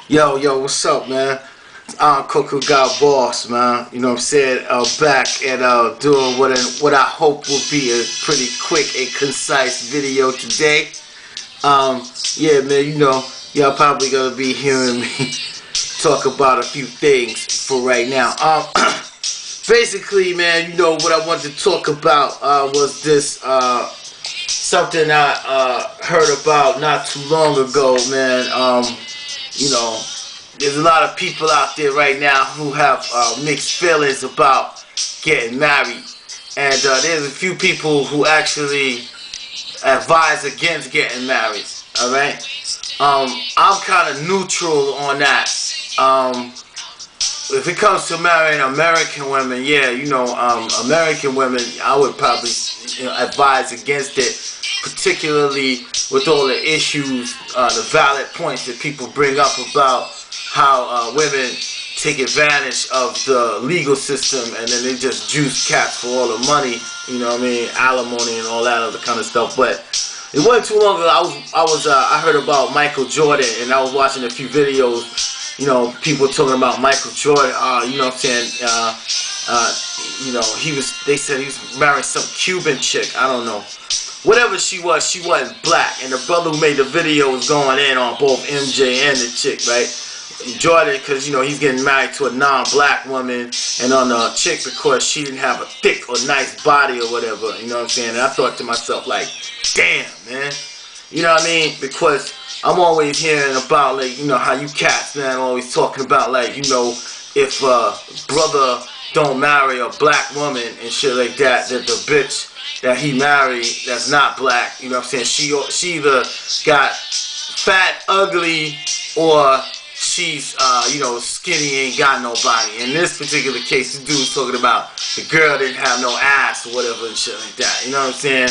Yo, what's up, man? Coco got boss, man. You know what I'm saying? Back and doing what I hope will be a pretty quick and concise video today. Yeah, man. Y'all probably gonna be hearing me talk about a few things for right now. Basically, man, what I wanted to talk about was this something I heard about not too long ago, man. There's a lot of people out there right now who have mixed feelings about getting married. And there's a few people who actually advise against getting married. Alright? I'm kind of neutral on that. If it comes to marrying American women, yeah, American women, I would probably advise against it, particularly with all the issues, the valid points that people bring up about how women take advantage of the legal system and then they just juice cats for all the money, alimony and all that other kind of stuff. But it wasn't too long ago. I heard about Michael Jordan, and I was watching a few videos. People talking about Michael Jordan. They said he was marrying some Cuban chick. I don't know. Whatever she wasn't black. And the brother who made the video was going in on both MJ and the chick, right? Jordan, because he's getting married to a non-black woman, and on the chick because she didn't have a thick or nice body or whatever. You know what I'm saying? And I thought to myself, like, damn, man. You know what I mean? Because I'm always hearing about, like, how you cats, man, always talking about, like, if a brother don't marry a black woman and shit like that, that the bitch that he married that's not black, you know what I'm saying, she either got fat, ugly, or she's, skinny, ain't got nobody. In this particular case, the dude's talking about the girl didn't have no ass or whatever and shit like that. You know what I'm saying?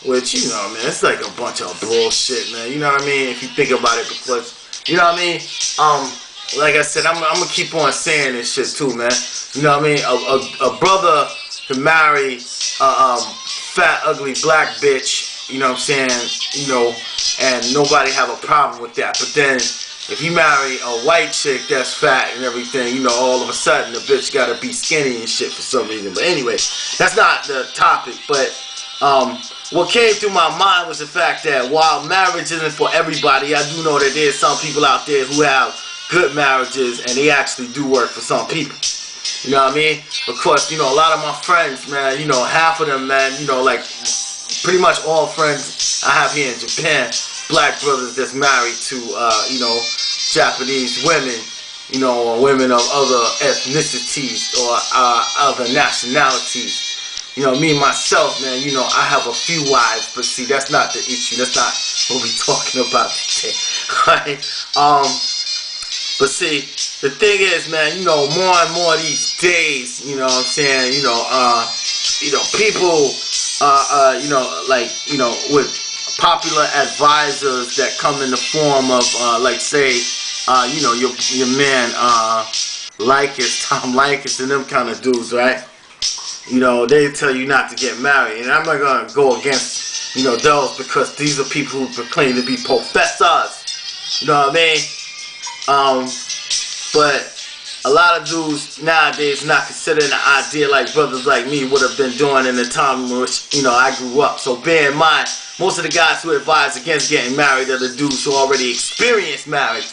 Which, man, it's like a bunch of bullshit, man. You know what I mean? If you think about it, because, you know what I mean? Like I said, I'm gonna keep on saying this shit too, man. You know what I mean? A brother can marry a fat, ugly black bitch, you know what I'm saying? And nobody have a problem with that. But then, if you marry a white chick that's fat and everything, all of a sudden the bitch gotta be skinny and shit for some reason. But anyway, that's not the topic. But what came through my mind was the fact that while marriage isn't for everybody, I do know that there's some people out there who have good marriages and they actually do work for some people. You know what I mean? Because, a lot of my friends, man, half of them, man, like pretty much all friends I have here in Japan, black brothers that's married to, Japanese women, or women of other ethnicities or other nationalities. Me myself, man, I have a few wives, but see, that's not the issue. That's not what we're talking about today. Right? But see, the thing is, man, more and more these days, what I'm saying, people, with popular advisors that come in the form of, like, say, your man, Likas, Tom Likas, and them kind of dudes, right? They tell you not to get married, and I'm not gonna go against, those, because these are people who proclaim to be professors. You know what I mean? But a lot of dudes nowadays not considering the idea like brothers like me would have been doing in the time in which, I grew up. So bear in mind, most of the guys who advise against getting married are the dudes who already experienced marriage.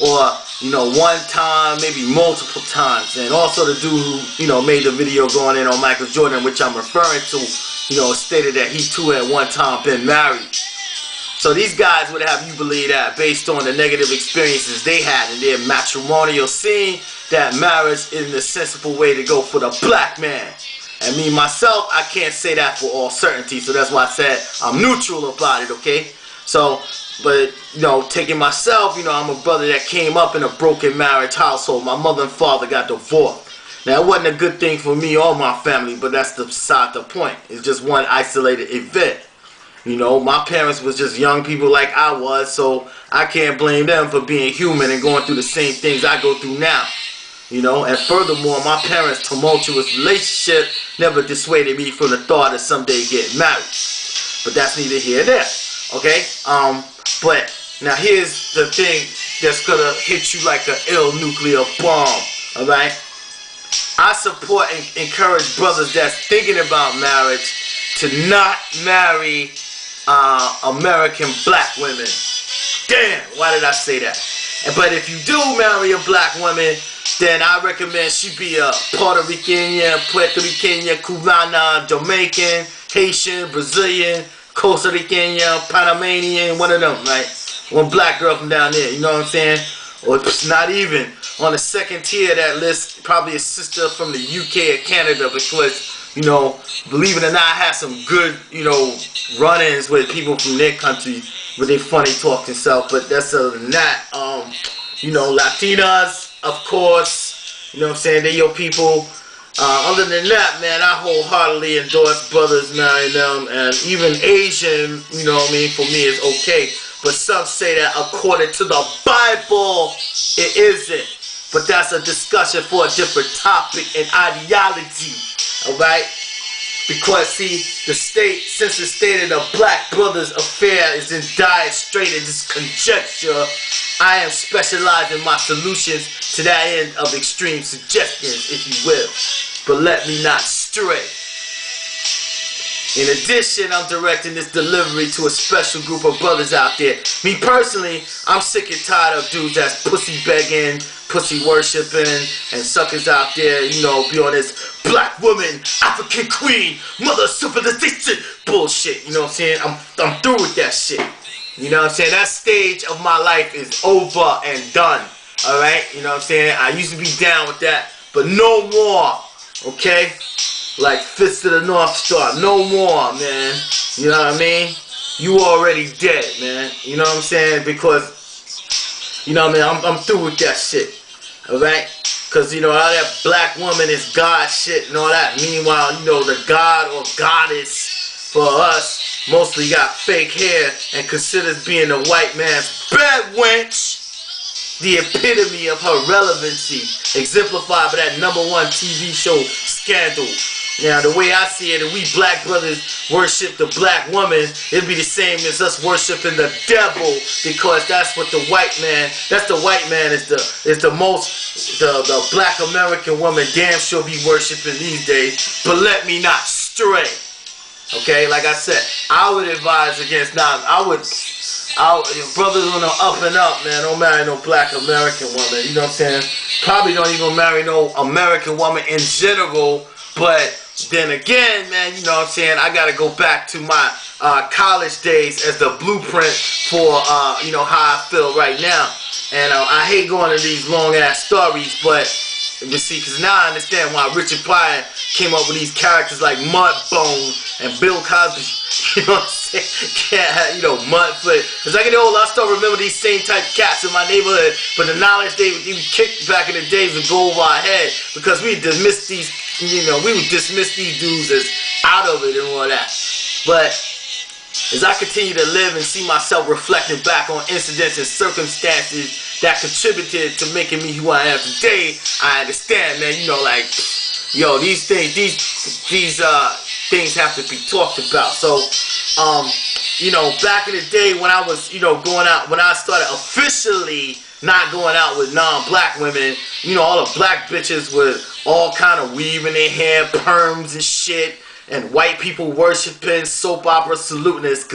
Or, one time, maybe multiple times. And also the dude who, made the video going in on Michael Jordan, which I'm referring to, stated that he too at one time been married. So these guys would have you believe that based on the negative experiences they had in their matrimonial scene, that marriage is a sensible way to go for the black man. And me, myself, I can't say that for all certainty. So that's why I said I'm neutral about it, okay? So, but, taking myself, I'm a brother that came up in a broken marriage household. My mother and father got divorced. Now, it wasn't a good thing for me or my family, but that's beside the point. It's just one isolated event. My parents was just young people like I was, so I can't blame them for being human and going through the same things I go through now. And furthermore, my parents' tumultuous relationship never dissuaded me from the thought of someday getting married. But that's neither here nor there, okay? But now here's the thing that's gonna hit you like an ill nuclear bomb. Alright? I support and encourage brothers that's thinking about marriage to not marry American black women. Damn, why did I say that? But if you do marry a black woman, then I recommend she be a Puerto Rican, Puerto Rican, Cubana, Jamaican, Haitian, Brazilian, Costa Rican, Panamanian, one of them, right? One black girl from down there, you know what I'm saying? Or not even. On the second tier of that list, probably a sister from the UK or Canada, because, you know, believe it or not, I had some good, you know, run-ins with people from their country with their funny talk and stuff. But that's other than that, you know, Latinas, of course, you know what I'm saying, they your people. Other than that, man, I wholeheartedly endorse brothers marrying them, and even Asian, you know what I mean, for me is okay. But some say that according to the Bible, it isn't. But that's a discussion for a different topic and ideology, alright? Because, see, the state, since the state of the black brothers affair is in dire strait of this conjecture, I am specializing my solutions to that end of extreme suggestions, if you will. But let me not stray. In addition, I'm directing this delivery to a special group of brothers out there. Me personally, I'm sick and tired of dudes that's pussy begging, pussy worshiping, and suckers out there, you know, be on this black woman, African queen, mother civilization bullshit. You know what I'm saying? I'm through with that shit. You know what I'm saying? That stage of my life is over and done. Alright? You know what I'm saying? I used to be down with that, but no more. Okay? Like Fist of the North Star. No more, man. You know what I mean? You already dead, man. You know what I'm saying? Because, you know what I mean? I'm through with that shit. Alright? Because, you know, all that black woman is God shit and all that. Meanwhile, you know, the God or goddess for us mostly got fake hair and considers being a white man's bad wench the epitome of her relevancy, exemplified by that #1 TV show, Scandal. Now, the way I see it, if we black brothers worship the black woman, it'd be the same as us worshiping the devil, because that's what the white man, that's the white man is the most, the black American woman damn sure be worshiping these days. But let me not stray. Okay, like I said, I would advise against, brothers on the up and up, man, don't marry no black American woman, you know what I'm saying? Probably don't even marry no American woman in general, but then again, man, you know what I'm saying, I gotta go back to my college days as the blueprint for, you know, how I feel right now. And I hate going to these long-ass stories, but you see, because now I understand why Richard Pryor came up with these characters like Mudbone and Bill Cosby. You know what I'm saying? Can't have, you know, Mudfoot. As I get older, I still remember these same type cats in my neighborhood, but the knowledge they would kick back in the days would go over our head, because we dismissed these, you know, we would dismiss these dudes as out of it and all that. But as I continue to live and see myself reflecting back on incidents and circumstances that contributed to making me who I am today, I understand, man, you know, like, yo, these things have to be talked about. So, you know, back in the day when I was, you know, going out, when I started officially not going out with non-black women, you know, all the black bitches with all kind of weave in their hair, perms and shit, and white people worshiping, soap opera salutionists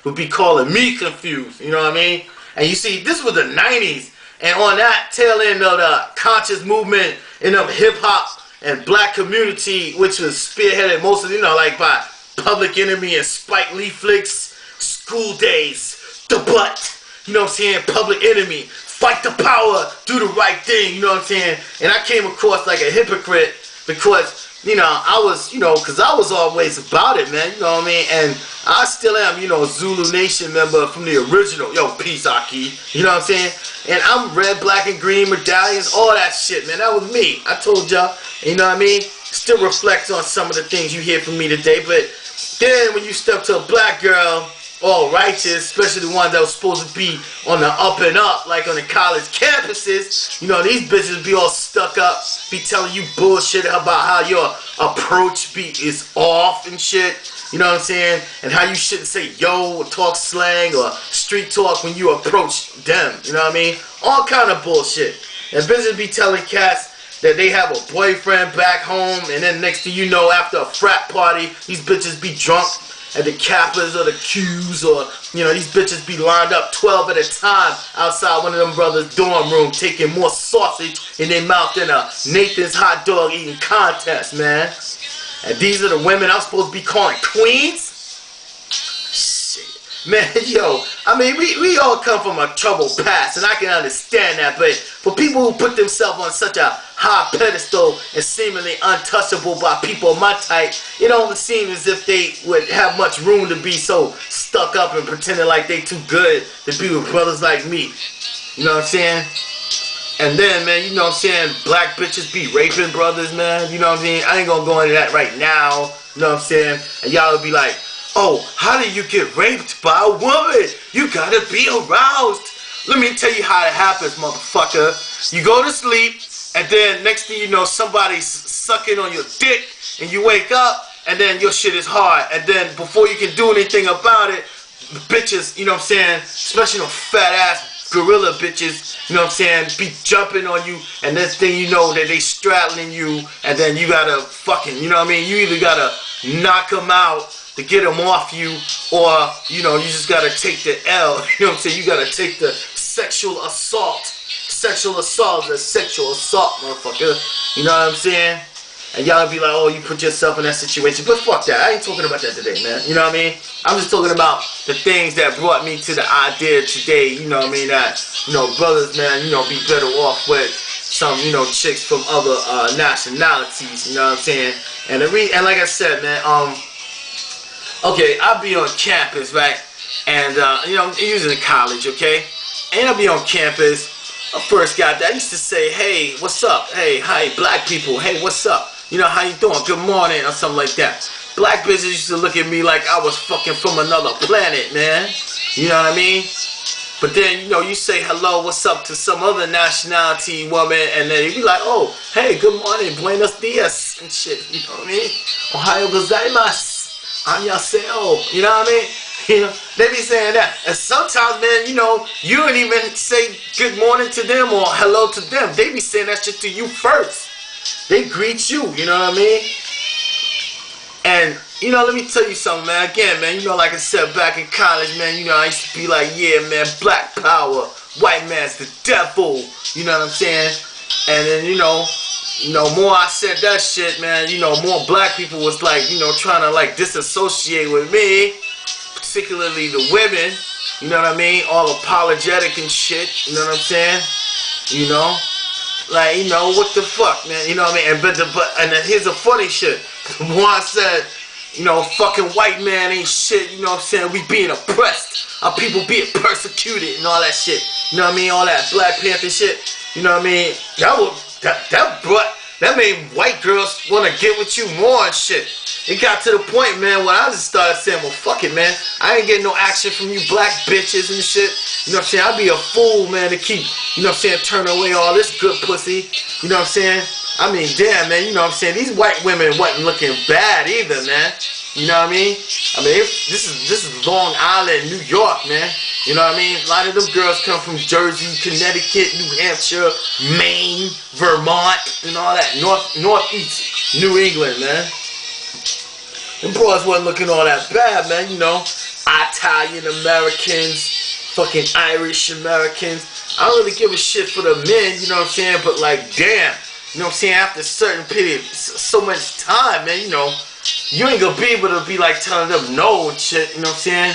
would be calling me confused, you know what I mean? And you see, this was the 90s, and on that tail end of the conscious movement in the hip-hop and black community, which was spearheaded mostly, you know, like by Public Enemy and Spike Lee flicks, School Days, The Butt, you know what I'm saying, Public Enemy, Fight the Power, Do the Right Thing, you know what I'm saying? And I came across like a hypocrite because, you know, I was, you know, because I was always about it, man, you know what I mean? And I still am, you know, a Zulu Nation member from the original, yo, peace, Aki, you know what I'm saying? And I'm red, black, and green, medallions, all that shit, man, that was me. I told y'all, you know what I mean? Still reflects on some of the things you hear from me today, but then when you step to a black girl, all righteous, especially the ones that was supposed to be on the up and up, like on the college campuses, you know, these bitches be all stuck up, be telling you bullshit about how your approach is off and shit. You know what I'm saying? And how you shouldn't say yo or talk slang or street talk when you approach them. You know what I mean? All kind of bullshit. And bitches be telling cats that they have a boyfriend back home, and then next thing you know, after a frat party, these bitches be drunk at the Kappas or the Qs, or, you know, these bitches be lined up 12 at a time outside one of them brothers' dorm room, taking more sausage in their mouth than a Nathan's hot dog eating contest, man. And these are the women I'm supposed to be calling queens? Shit. Man, yo, I mean, we all come from a troubled past, and I can understand that, but for people who put themselves on such a high pedestal and seemingly untouchable by people of my type, it don't seem as if they would have much room to be so stuck up and pretending like they too good to be with brothers like me. You know what I'm saying? And then, man, you know what I'm saying, black bitches be raping brothers, man. You know what I mean? I ain't gonna go into that right now. You know what I'm saying? And y'all would be like, oh, how do you get raped by a woman? You gotta be aroused. Let me tell you how it happens, motherfucker. You go to sleep, and then next thing you know, somebody's sucking on your dick, and you wake up, and then your shit is hard. And then before you can do anything about it, bitches, you know what I'm saying, especially them fat ass gorilla bitches, you know what I'm saying, be jumping on you, and next thing you know that they straddling you, and then you gotta fucking, you know what I mean, you either gotta knock them out to get them off you, or, you know, you just gotta take the L, you know what I'm saying, you gotta take the sexual assault. Sexual assault is a sexual assault, motherfucker, you know what I'm saying? And y'all be like, oh, you put yourself in that situation. But fuck that. I ain't talking about that today, man. You know what I mean? I'm just talking about the things that brought me to the idea today, you know what I mean? That, you know, brothers, man, you know, be better off with some, you know, chicks from other nationalities, you know what I'm saying? And like I said, man, okay, I'll be on campus, right? And, you know, usually in college, okay? And I'll be on campus. I first got there, I used to say, hey, what's up? Hey, hi, black people. Hey, what's up? You know, how you doing? Good morning, or something like that. Black bitches used to look at me like I was fucking from another planet, man. You know what I mean? But then, you know, you say hello, what's up to some other nationality woman, and then you be like, oh, hey, good morning, buenos dias, and shit. You know what I mean? Ohio gozaimasu. Annyeonghaseyo. You know what I mean? You know, they be saying that. And sometimes, man, you know, you don't even say good morning to them or hello to them. They be saying that shit to you first. They greet you, you know what I mean? And, you know, let me tell you something, man. Again, man, you know, like I said, back in college, man, you know, I used to be like, yeah, man, black power, white man's the devil, you know what I'm saying? And then, you know, more I said that shit, man, you know, more black people was like, you know, trying to like disassociate with me, particularly the women, you know what I mean? All apologetic and shit, you know what I'm saying? You know? Like, you know, what the fuck, man, you know what I mean? And then here's the funny shit. The more I said, you know, fucking white man ain't shit, you know what I'm saying? We being oppressed. Our people being persecuted and all that shit. You know what I mean? All that Black Panther shit. You know what I mean? That made white girls want to get with you more and shit. It got to the point, man, when I just started saying, well, fuck it, man. I ain't getting no action from you black bitches and shit. You know what I'm saying? I'd be a fool, man, to keep, you know what I'm saying, turn away all this good pussy. You know what I'm saying? I mean, damn, man, you know what I'm saying? These white women wasn't looking bad either, man. You know what I mean? This is Long Island, New York, man. You know what I mean? A lot of them girls come from Jersey, Connecticut, New Hampshire, Maine, Vermont, and all that northeast New England, man. Them boys wasn't looking all that bad, man. You know, Italian Americans, fucking Irish Americans. I don't really give a shit for the men, you know what I'm saying? But like, damn, you know what I'm saying? After a certain period, so much time, man, you know, you ain't gonna be able to be like telling them no and shit, you know what I'm saying?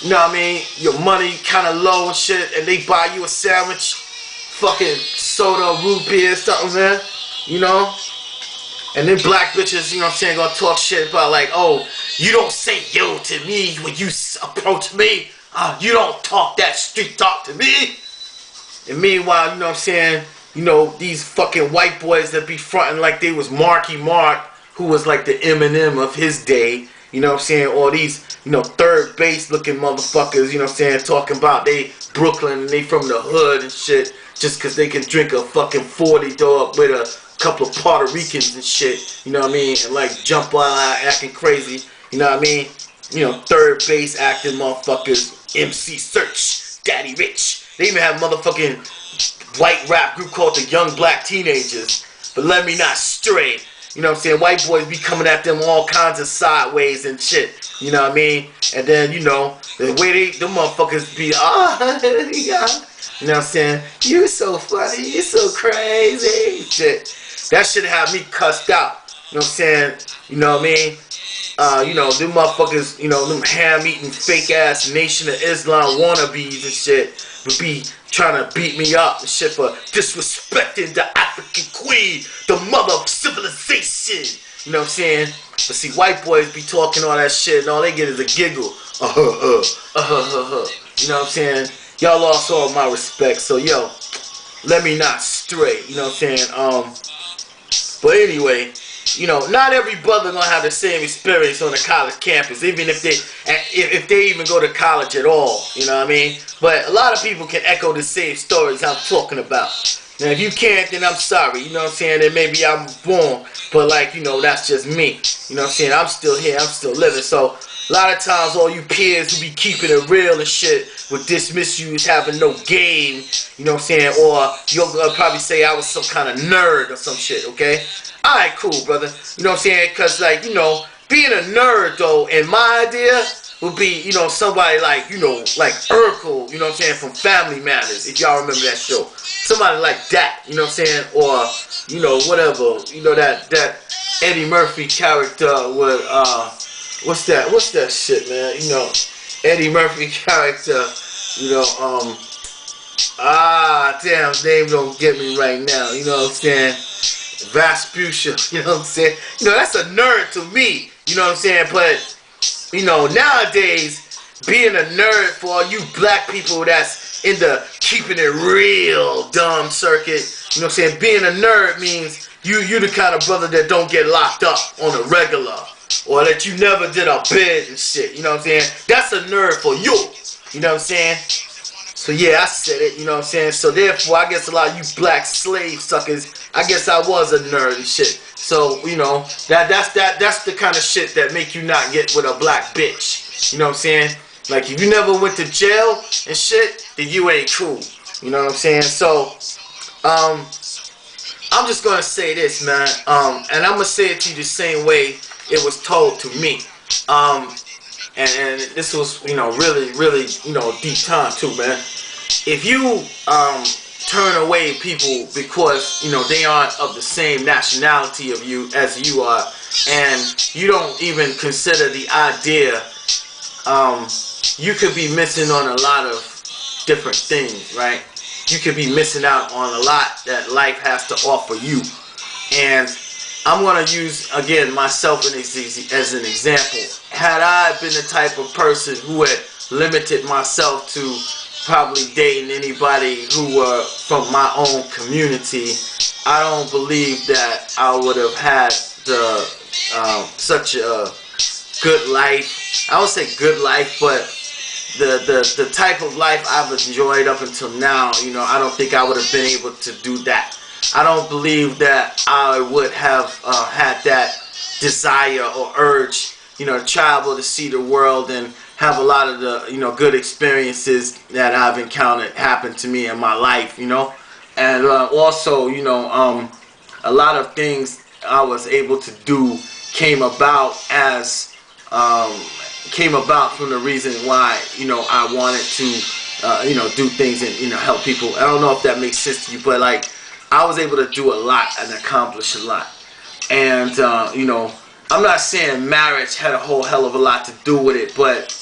You know what I mean? Your money kind of low and shit, and they buy you a sandwich, fucking soda, root beer, something, man. You know? And then black bitches, you know what I'm saying, gonna talk shit about like, oh, you don't say yo to me when you approach me. You don't talk that street talk to me. And meanwhile, you know what I'm saying, you know, these fucking white boys that be fronting like they was Marky Mark, who was like the Eminem of his day. You know what I'm saying? All these, you know, third base looking motherfuckers, you know what I'm saying, talking about they Brooklyn and they from the hood and shit, just cause they can drink a fucking 40 dog with a couple of Puerto Ricans and shit, you know what I mean, and like jump out acting crazy, You know what I mean? You know, third base acting motherfuckers, MC Search, Daddy Rich. They even have motherfucking white rap group called the Young Black Teenagers. But let me not stray. You know what I'm saying? White boys be coming at them all kinds of sideways and shit. You know what I mean? And then, you know, the way them motherfuckers be, yeah. You know what I'm saying? You so funny, you so crazy. Shit. That shit have me cussed out. You know what I'm saying? You know what I mean? You know, them motherfuckers, you know, them ham-eating fake-ass Nation of Islam wannabes and shit would be trying to beat me up and shit for disrespecting the African queen, the mother of civilization. You know what I'm saying? But see, white boys be talking all that shit and all they get is a giggle. You know what I'm saying? Y'all lost all my respect, so yo, let me not stray. You know what I'm saying? But anyway, you know, not every brother gonna have the same experience on the college campus, even if they even go to college at all. You know what I mean? But a lot of people can echo the same stories I'm talking about. Now, if you can't, then I'm sorry. You know what I'm saying? Then maybe I'm born, but like, you know, that's just me. You know what I'm saying? I'm still here. I'm still living. So a lot of times, all you peers who be keeping it real and shit would dismiss you as having no game. You know what I'm saying? Or you'll probably say I was some kind of nerd or some shit. Okay? Alright, cool, brother. You know what I'm saying? Because, like, you know, being a nerd, though, in my idea, would be, you know, somebody like, you know, like Urkel, you know what I'm saying, from Family Matters, if y'all remember that show. Somebody like that, you know what I'm saying? Or, you know, whatever. You know, that Eddie Murphy character with, what's that shit, man? You know, Eddie Murphy character, you know, damn, name don't get me right now, you know what I'm saying? Vespuccia, you know what I'm saying? You know, that's a nerd to me, you know what I'm saying? But, you know, nowadays, being a nerd for all you black people that's in the keeping it real dumb circuit, you know what I'm saying? Being a nerd means you the kind of brother that don't get locked up on a regular, or that you never did a bid and shit, you know what I'm saying? That's a nerd for you know what I'm saying? So yeah, I said it, you know what I'm saying? So therefore, I guess a lot of you black slave suckers, I guess I was a nerd and shit. So, you know, that's the kind of shit that make you not get with a black bitch. You know what I'm saying? Like, if you never went to jail and shit, then you ain't cool. You know what I'm saying? So, I'm just gonna say this, man. And I'm gonna say it to you the same way it was told to me. And this was, you know, really, you know, deep time too, man. If you turn away people because, you know, they aren't of the same nationality of you as you are, and you don't even consider the idea, you could be missing on a lot of different things, right? You could be missing out on a lot that life has to offer you. And I'm going to use, again, myself as an example. Had I been the type of person who had limited myself to probably dating anybody who were from my own community, I don't believe that I would have had such a good life. I would say good life, but the type of life I've enjoyed up until now, you know, I don't think I would have been able to do that. I don't believe that I would have had that desire or urge, you know, to travel to see the world and have a lot of the, you know, good experiences that I've encountered happen to me in my life, you know. And also, you know, a lot of things I was able to do came about from the reason why, you know, I wanted to, you know, do things and, you know, help people. I don't know if that makes sense to you, but like, I was able to do a lot and accomplish a lot. And, you know, I'm not saying marriage had a whole hell of a lot to do with it, but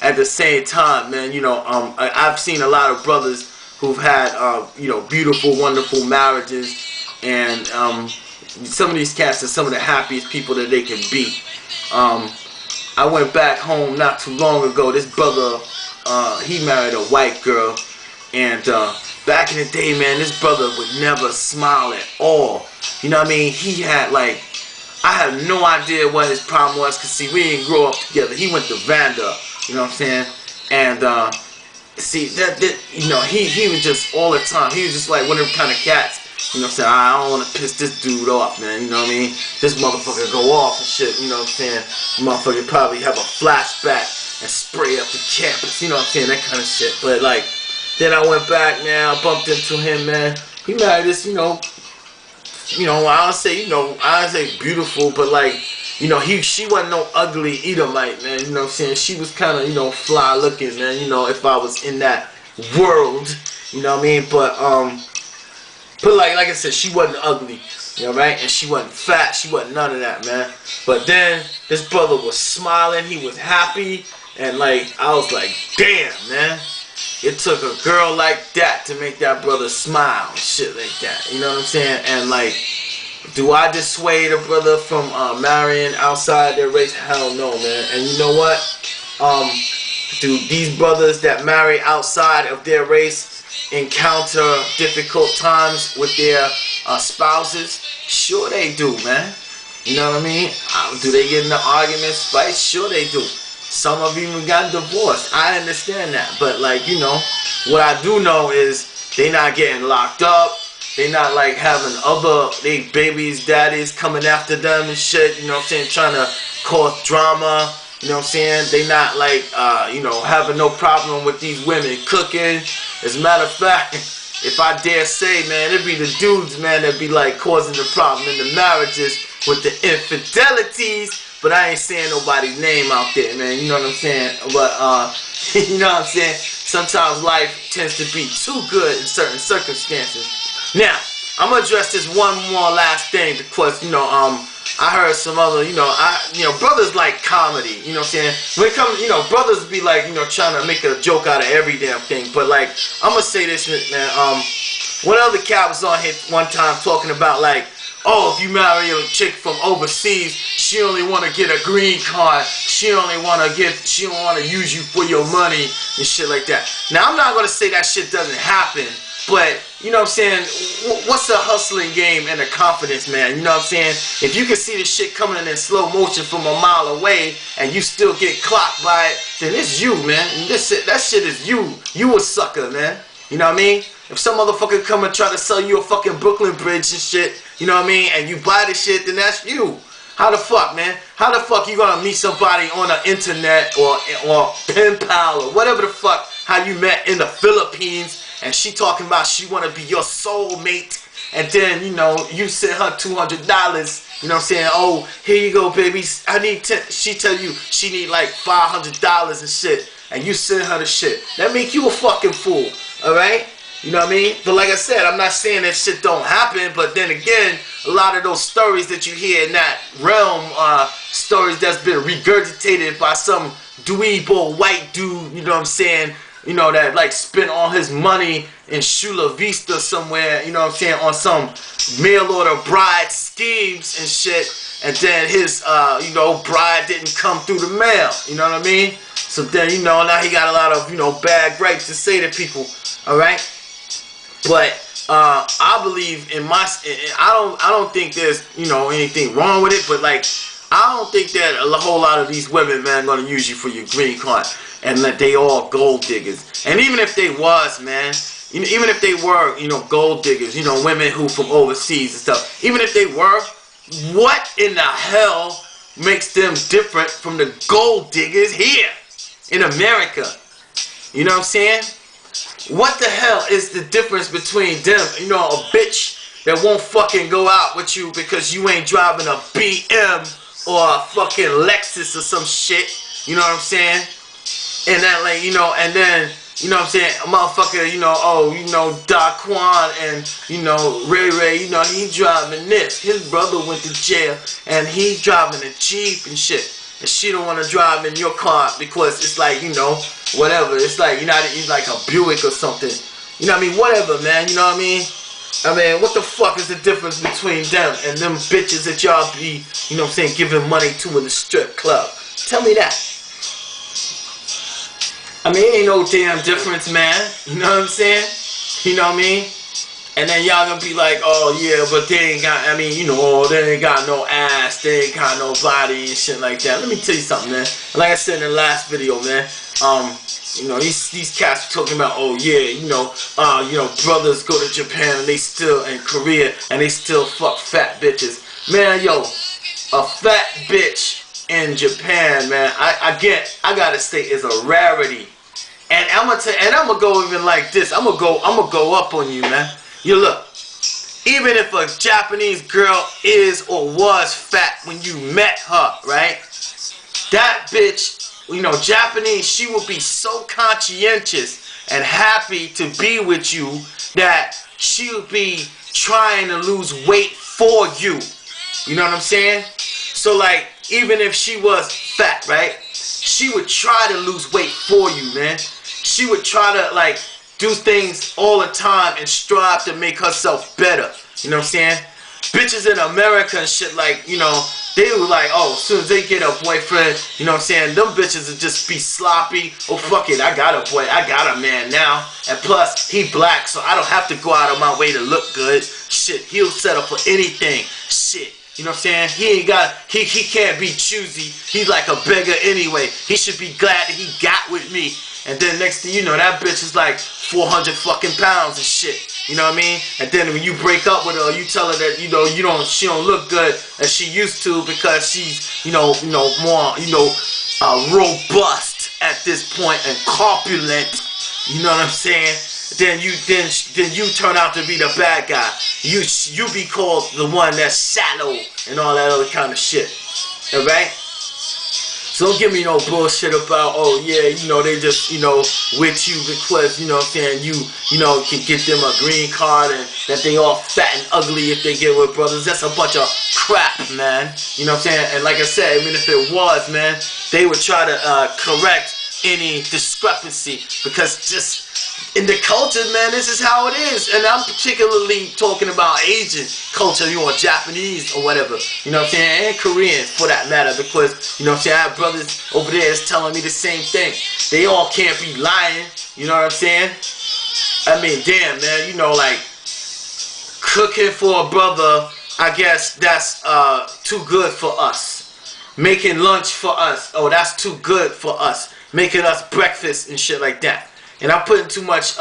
at the same time, man, you know, I've seen a lot of brothers who've had, you know, beautiful, wonderful marriages, and some of these cats are some of the happiest people that they can be. I went back home not too long ago. This brother, he married a white girl, and back in the day, man, this brother would never smile at all. You know what I mean? He had, like, I have no idea what his problem was, because, see, we didn't grow up together. He went to Vanda, you know what I'm saying? And, see, that you know, he was just all the time. He was just like one of them kind of cats. You know what I'm saying? I don't want to piss this dude off, man. You know what I mean? This motherfucker go off and shit. You know what I'm saying? Motherfucker probably have a flashback and spray up the campus. You know what I'm saying? That kind of shit. But like, then I went back, man. I bumped into him, man. He married this, I don't say beautiful, but like, she wasn't no ugly Edomite, man. You know what I'm saying? She was kind of, fly looking, man. If I was in that world, you know what I mean? But like I said, she wasn't ugly, right? And she wasn't fat. She wasn't none of that, man. But then this brother was smiling. He was happy, and like I was like, damn, man. It took a girl like that to make that brother smile and shit like that. You know what I'm saying? And like, do I dissuade a brother from marrying outside their race? Hell no, man. And you know what? Do these brothers that marry outside of their race encounter difficult times with their spouses? Sure they do, man. You know what I mean? Do they get into arguments, fights? Sure they do. Some of them even got divorced. I understand that. But like, what I do know is they not getting locked up. They not like having they babies, daddies coming after them and shit. You know what I'm saying? Trying to cause drama. You know what I'm saying? They not like, having no problem with these women cooking. As a matter of fact, if I dare say, man, it'd be the dudes, man, that be like causing the problem in the marriages with the infidelities. But I ain't saying nobody's name out there, man. You know what I'm saying? But, you know what I'm saying? Sometimes life tends to be too good in certain circumstances. Now, I'm going to address this one more last thing because, I heard some other, brothers like comedy. You know what I'm saying? When it comes, brothers be like, trying to make a joke out of every damn thing. But, like, I'm going to say this, man. One other cat was on here one time talking about, like, oh, if you marry a chick from overseas, she only want to get a green card. She don't want to use you for your money and shit like that. Now, I'm not going to say that shit doesn't happen, but, you know what I'm saying, what's a hustling game and a confidence, man? You know what I'm saying? If you can see the shit coming in slow motion from a mile away and you still get clocked by it, then it's you, man. That shit is you. You a sucker, man. You know what I mean? If some motherfucker come and try to sell you a fucking Brooklyn Bridge and shit, you know what I mean, and you buy the shit, then that's you. How the fuck, man? How the fuck you gonna meet somebody on the internet or pen pal or whatever the fuck, how you met in the Philippines, and she talking about she wanna be your soulmate, and then, you send her $200, you know what I'm saying? Oh, here you go, baby. She tell you she need like $500 and shit, and you send her the shit. That make you a fucking fool, alright? You know what I mean? But like I said, I'm not saying that shit don't happen, but then again, a lot of those stories that you hear in that realm are stories that's been regurgitated by some dweeb or white dude, you know what I'm saying? That like spent all his money in Chula Vista somewhere, you know what I'm saying, on some mail order bride schemes and shit, and then his, bride didn't come through the mail, you know what I mean? So then, now he got a lot of, bad gripes to say to people, alright? But I believe I don't think there's anything wrong with it, but like I don't think that a whole lot of these women, man, gonna use you for your green card and that they all gold diggers. And even if they was, man, even if they were, gold diggers, women who from overseas and stuff, even if they were, what in the hell makes them different from the gold diggers here in America? You know what I'm saying? What the hell is the difference between them, a bitch that won't fucking go out with you because you ain't driving a BM or a fucking Lexus or some shit, you know what I'm saying? And that like, and then, you know what I'm saying, a motherfucker, Daquan and, Ray, he driving this. His brother went to jail and he's driving a Jeep and shit. And she don't want to drive in your car because it's like, whatever. It's like, it's like a Buick or something. You know what I mean? Whatever, man. You know what I mean? I mean, what the fuck is the difference between them and them bitches that y'all be, giving money to in the strip club? Tell me that. I mean, ain't no damn difference, man. You know what I'm saying? You know what I mean? And then y'all gonna be like, oh yeah, but they ain't got, I mean, you know, oh, they ain't got no ass, they ain't got no body and shit like that. Let me tell you something, man. Like I said in the last video, man, you know, these cats are talking about, oh yeah, you know, brothers go to Japan and they still, and Korea, and they still fuck fat bitches. Man, yo, a fat bitch in Japan, man, I gotta say, is a rarity. And I'm gonna go even like this. I'm gonna go up on you, man. You look, even if a Japanese girl is or was fat when you met her, right? That bitch, you know, Japanese, she will be so conscientious and happy to be with you that she will be trying to lose weight for you. You know what I'm saying? So like, even if she was fat, right? She would try to lose weight for you, man. She would try to like do things all the time and strive to make herself better. You know what I'm saying? Bitches in America and shit, like, you know, they were like, oh, as soon as they get a boyfriend, you know what I'm saying, them bitches would just be sloppy. Oh, fuck it, I got a boy, I got a man now. And plus, he black, so I don't have to go out of my way to look good. Shit, he'll settle for anything. Shit. You know what I'm saying? He can't be choosy. He's like a beggar anyway. He should be glad that he got with me. And then next thing you know, that bitch is like 400 fucking pounds and shit. You know what I mean? And then when you break up with her, you tell her that, you know, she don't look good as she used to because she's, you know, more, robust at this point and corpulent. You know what I'm saying? Then you turn out to be the bad guy. You be called the one that's shallow and all that other kind of shit. Alright? So don't give me no bullshit about, oh yeah, you know, they just, you know, with you because, you know what I'm saying, you know, can get them a green card and that they all fat and ugly if they get with brothers. That's a bunch of crap, man. You know what I'm saying? And like I said, even if it was, man, they would try to correct any discrepancy because just in the culture, man, this is how it is. And I'm particularly talking about Asian culture, you know, Japanese or whatever, you know what I'm saying, and Korean for that matter, because, you know what I'm saying, I have brothers over there that's telling me the same thing. They all can't be lying, you know what I'm saying? I mean, damn, man, you know, like, cooking for a brother, I guess that's too good for us. Making lunch for us, oh, that's too good for us. Making us breakfast and shit like that. And I'm putting too much,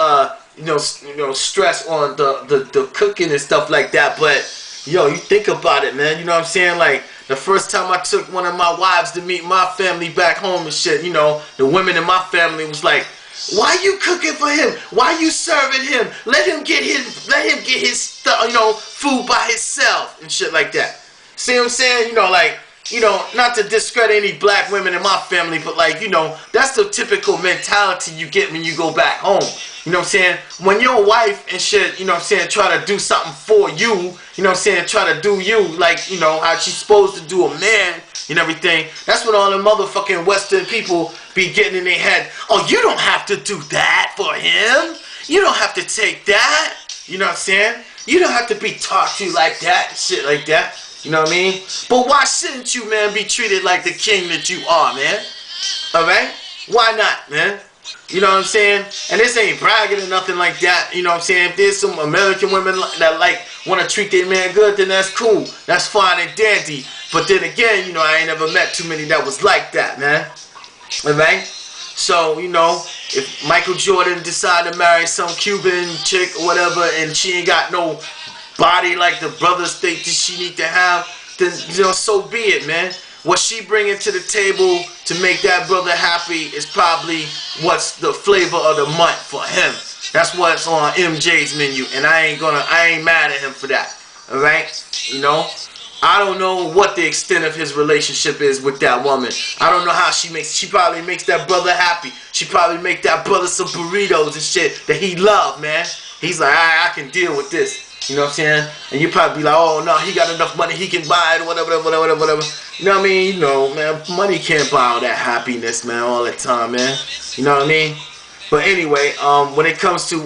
stress on the cooking and stuff like that. But, yo, you think about it, man. You know what I'm saying? Like, the first time I took one of my wives to meet my family back home and shit, you know, the women in my family was like, why you cooking for him? Why you serving him? Let him get his stuff, you know, food by himself and shit like that. See what I'm saying? You know, like, you know, not to discredit any black women in my family, but like, you know, that's the typical mentality you get when you go back home. You know what I'm saying? When your wife and shit, you know what I'm saying, try to do something for you, you know what I'm saying, try to do you like, you know, how she's supposed to do a man and everything, that's what all the motherfucking Western people be getting in their head. Oh, you don't have to do that for him. You don't have to take that. You know what I'm saying? You don't have to be talked to like that and shit like that. You know what I mean? But why shouldn't you, man, be treated like the king that you are, man? Alright? Why not, man? You know what I'm saying? And this ain't bragging or nothing like that. You know what I'm saying? If there's some American women that like want to treat their man good, then that's cool. That's fine and dandy. But then again, you know, I ain't never met too many that was like that, man. Alright? So, you know, if Michael Jordan decided to marry some Cuban chick or whatever and she ain't got no body like the brothers think that she need to have, then, you know, so be it, man. What she bringing to the table to make that brother happy is probably what's the flavor of the month for him. That's what's on MJ's menu, and I ain't mad at him for that. Alright? You know? I don't know what the extent of his relationship is with that woman. I don't know how she probably makes that brother happy. She probably make that brother some burritos and shit that he love, man. He's like, I can deal with this. You know what I'm saying? And you probably be like, oh no, he got enough money, he can buy it, whatever. You know what I mean? You know, man, money can't buy all that happiness, man, all the time, man. You know what I mean? But anyway, when it comes to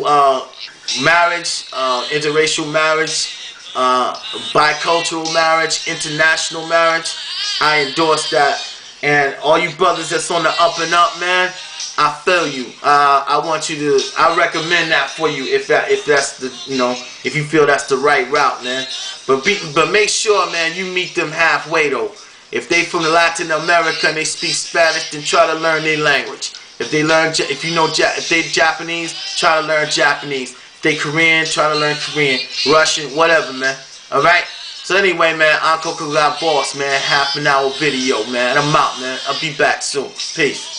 marriage, interracial marriage, bicultural marriage, international marriage, I endorse that. And all you brothers that's on the up and up, man, I feel you. I want you to. I recommend that for you if that's the, you know, if you feel that's the right route, man. But make sure, man, you meet them halfway though. If they from Latin America and they speak Spanish, then try to learn their language. If they Japanese, try to learn Japanese. If they Korean, try to learn Korean, Russian, whatever, man. All right. So anyway, man, Uncle Got Boss, man. Half an hour video, man. I'm out, man. I'll be back soon. Peace.